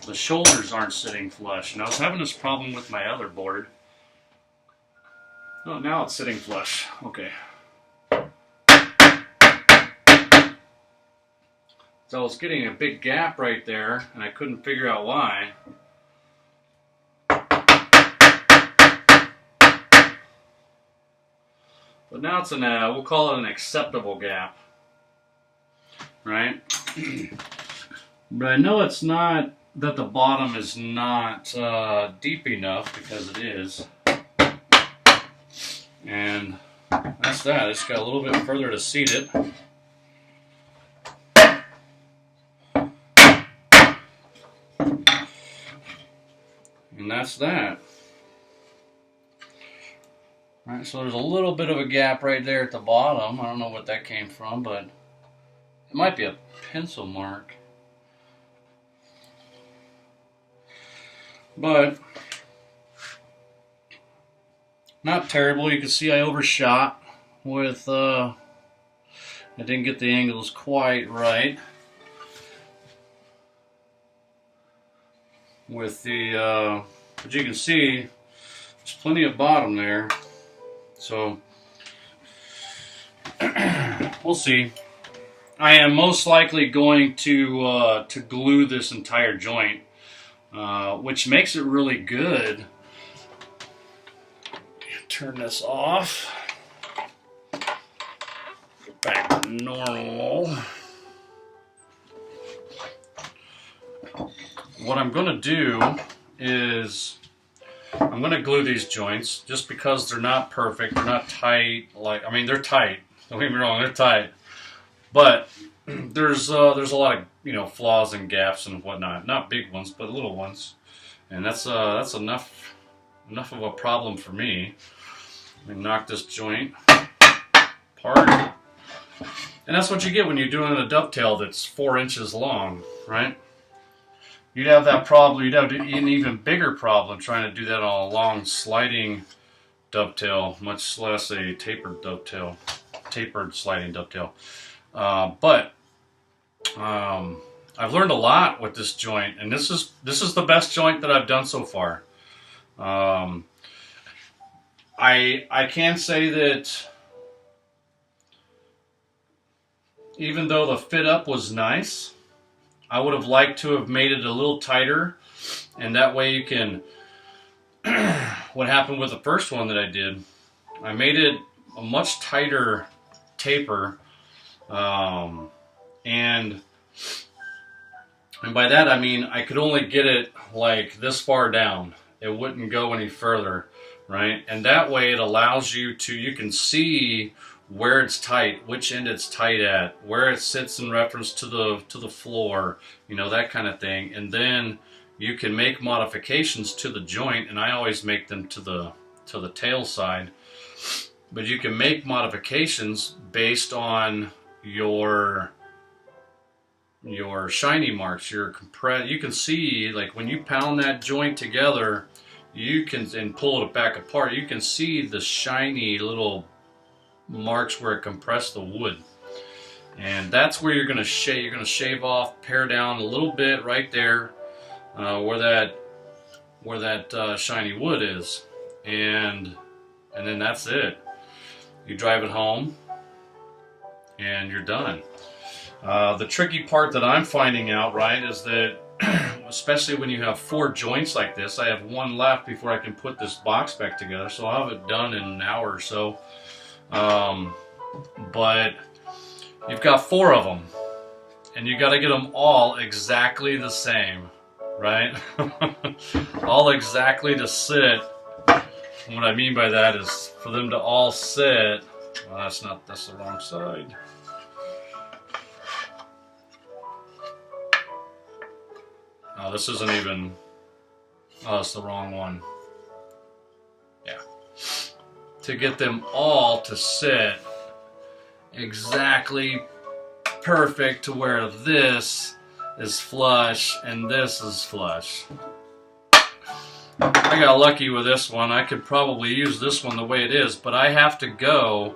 The shoulders aren't sitting flush. And I was having this problem with my other board. Oh, now it's sitting flush. Okay. So I was getting a big gap right there, and I couldn't figure out why. But now it's we'll call it an acceptable gap, right? But I know it's not, that the bottom is not deep enough, because it is. And that's that. It's got a little bit further to seat it. And that's that. Alright, so there's a little bit of a gap right there at the bottom. I don't know what that came from, but it might be a pencil mark. But not terrible. You can see I overshot with I didn't get the angles quite right with the but you can see there's plenty of bottom there, so we'll see. I am most likely going to glue this entire joint, which makes it really good. Turn this off. Back to normal. What I'm going to do is I'm going to glue these joints, just because they're not perfect, they're not tight. Like, I mean, they're tight. Don't get me wrong, they're tight. But there's a lot of, you know, flaws and gaps and whatnot. Not big ones, but little ones. And that's enough of a problem for me. Let me knock this joint apart. And that's what you get when you're doing a dovetail that's 4 inches long, right? You'd have that problem. You'd have an even bigger problem trying to do that on a long sliding dovetail, much less a tapered sliding dovetail. I've learned a lot with this joint, and this is the best joint that I've done so far. I can say that even though the fit up was nice, I would have liked to have made it a little tighter, and that way you can, what happened with the first one that I did, I made it a much tighter taper, and by that I mean I could only get it like this far down. It wouldn't go any further, right? And that way it allows you to, you can see where it's tight, which end it's tight at, where it sits in reference to the floor, you know, that kind of thing. And then you can make modifications to the joint, and I always make them to the tail side. But you can make modifications based on your shiny marks, you can see, like when you pound that joint together, you can, and pull it back apart, you can see the shiny little marks where it compressed the wood. And that's where you're going to shave off, pare down a little bit right there, where that shiny wood is, and then that's it. You drive it home and you're done. The tricky part that I'm finding out, right, is that especially when you have 4 joints like this, I have 1 left before I can put this box back together, so I'll have it done in an hour or so. But you've got 4 of them, and you got to get them all exactly the same, right? All exactly to sit. And what I mean by that is for them to all sit. Well, that's the wrong side. Oh, this isn't even, oh, that's the wrong one. Yeah. To get them all to sit exactly perfect to where this is flush and this is flush. I got lucky with this one. I could probably use this one the way it is, but I have to go,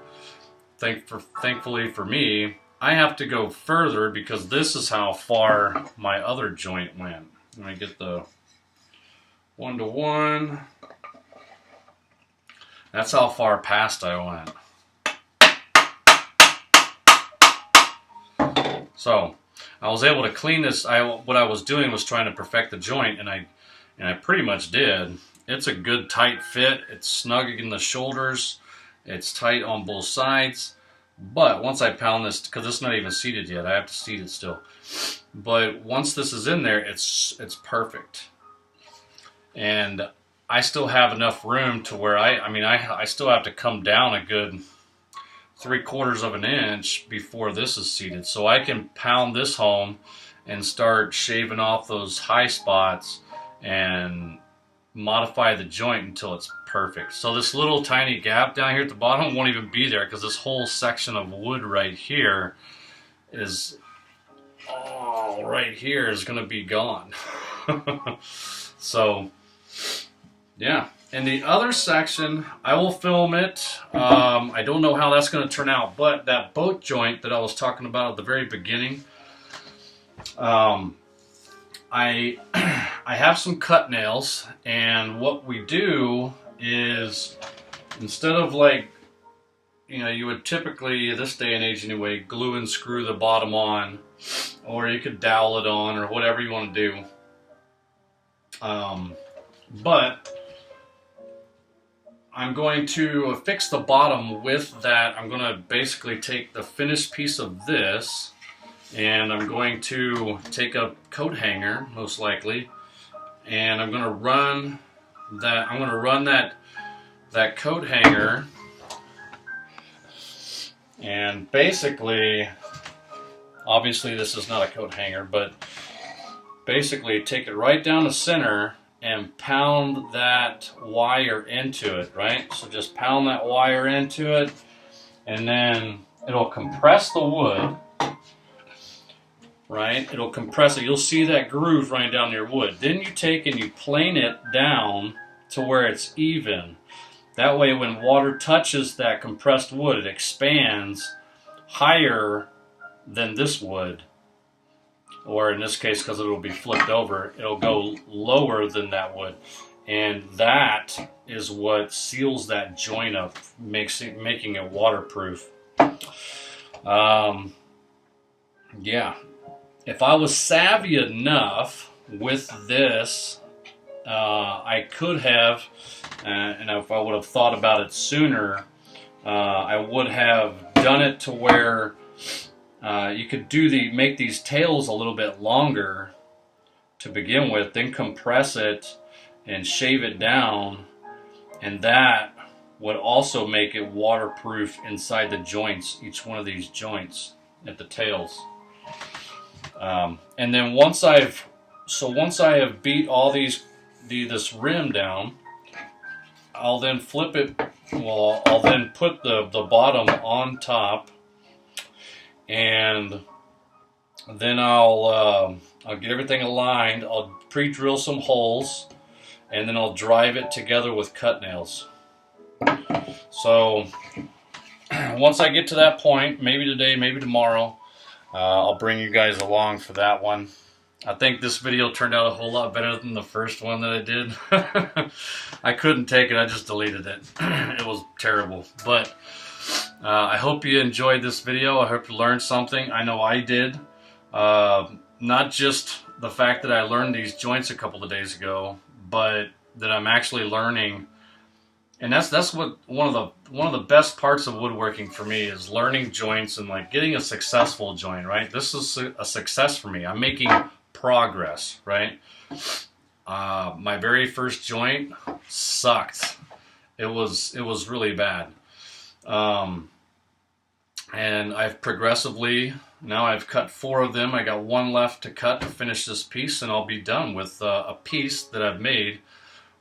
thankfully for me, I have to go further because this is how far my other joint went. Let me get the 1-to-1. That's how far past I went. So I was able to clean this. What I was doing was trying to perfect the joint, and I pretty much did. It's a good tight fit. It's snug in the shoulders. It's tight on both sides. But once I pound this, because it's not even seated yet, I have to seat it still. But once this is in there, it's perfect. And I still have enough room to where I still have to come down a good 3/4 of an inch before this is seated. So I can pound this home and start shaving off those high spots and modify the joint until it's perfect. So this little tiny gap down here at the bottom won't even be there because this whole section of wood right here is, oh, right here is going to be gone. So, yeah. And the other section, I will film it. I don't know how that's going to turn out, but that boat joint that I was talking about at the very beginning, I have some cut nails, and what we do is, instead of like, you know, you would typically, this day and age anyway, glue and screw the bottom on, or you could dowel it on, or whatever you want to do. But I'm going to fix the bottom with that. I'm going to basically take the finished piece of this, and I'm going to take a coat hanger, most likely, and I'm going to run that coat hanger, and basically, obviously this is not a coat hanger, but basically take it right down the center and pound that wire into it, right? So just pound that wire into it, and then it'll compress the wood, right? It'll compress it. You'll see that groove running down your wood. Then you take and you plane it down to where it's even. That way when water touches that compressed wood, it expands higher than this wood. or in this case, because it'll be flipped over, it'll go lower than that would. And that is what seals that joint up, making it waterproof. Yeah, if I was savvy enough with this, I could have, and if I would have thought about it sooner, I would have done it to where you could make these tails a little bit longer to begin with, then compress it and shave it down, and that would also make it waterproof inside the joints, each one of these joints at the tails. And then once I have beat all this rim down, I'll then flip it. Well, I'll then put the bottom on top, and then I'll get everything aligned. I'll pre-drill some holes, and then I'll drive it together with cut nails. So once I get to that point, maybe today, maybe tomorrow, I'll bring you guys along for that one. I think this video turned out a whole lot better than the first one that I did. I couldn't take it, I just deleted it. It was terrible. But I hope you enjoyed this video. I hope you learned something. I know I did. Not just the fact that I learned these joints a couple of days ago, but that I'm actually learning. And that's what one of the best parts of woodworking for me is learning joints and like getting a successful joint, right? This is a success for me. I'm making progress, right? My very first joint sucked. It was really bad. And I've progressively, now I've cut 4 of them. I got 1 left to cut to finish this piece, and I'll be done with a piece that I've made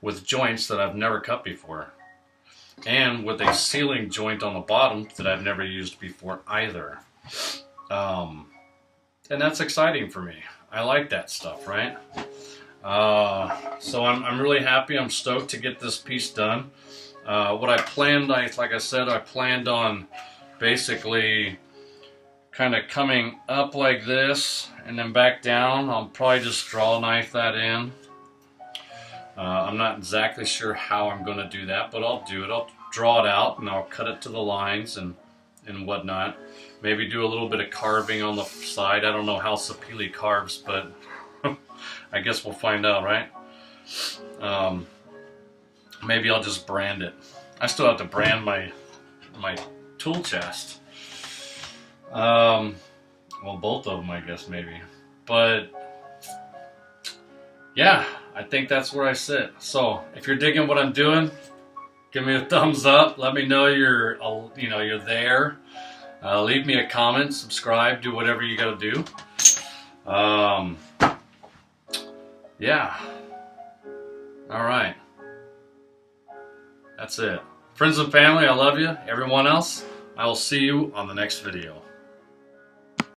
with joints that I've never cut before. And with a sealing joint on the bottom that I've never used before either. And that's exciting for me. I like that stuff, right? So I'm really happy. I'm stoked to get this piece done. What I planned, like I said, I planned on basically kind of coming up like this and then back down. I'll probably just draw knife that in. I'm not exactly sure how I'm going to do that, but I'll do it. I'll draw it out and I'll cut it to the lines and whatnot. Maybe do a little bit of carving on the side. I don't know how Sapili carves, but I guess we'll find out, right? Maybe I'll just brand it. I still have to brand my tool chest. Well, both of them, I guess, maybe. But yeah, I think that's where I sit. So if you're digging what I'm doing, give me a thumbs up. Let me know you're there. Leave me a comment, subscribe, do whatever you got to do. Yeah. All right. That's it. Friends and family, I love you. Everyone else, I will see you on the next video.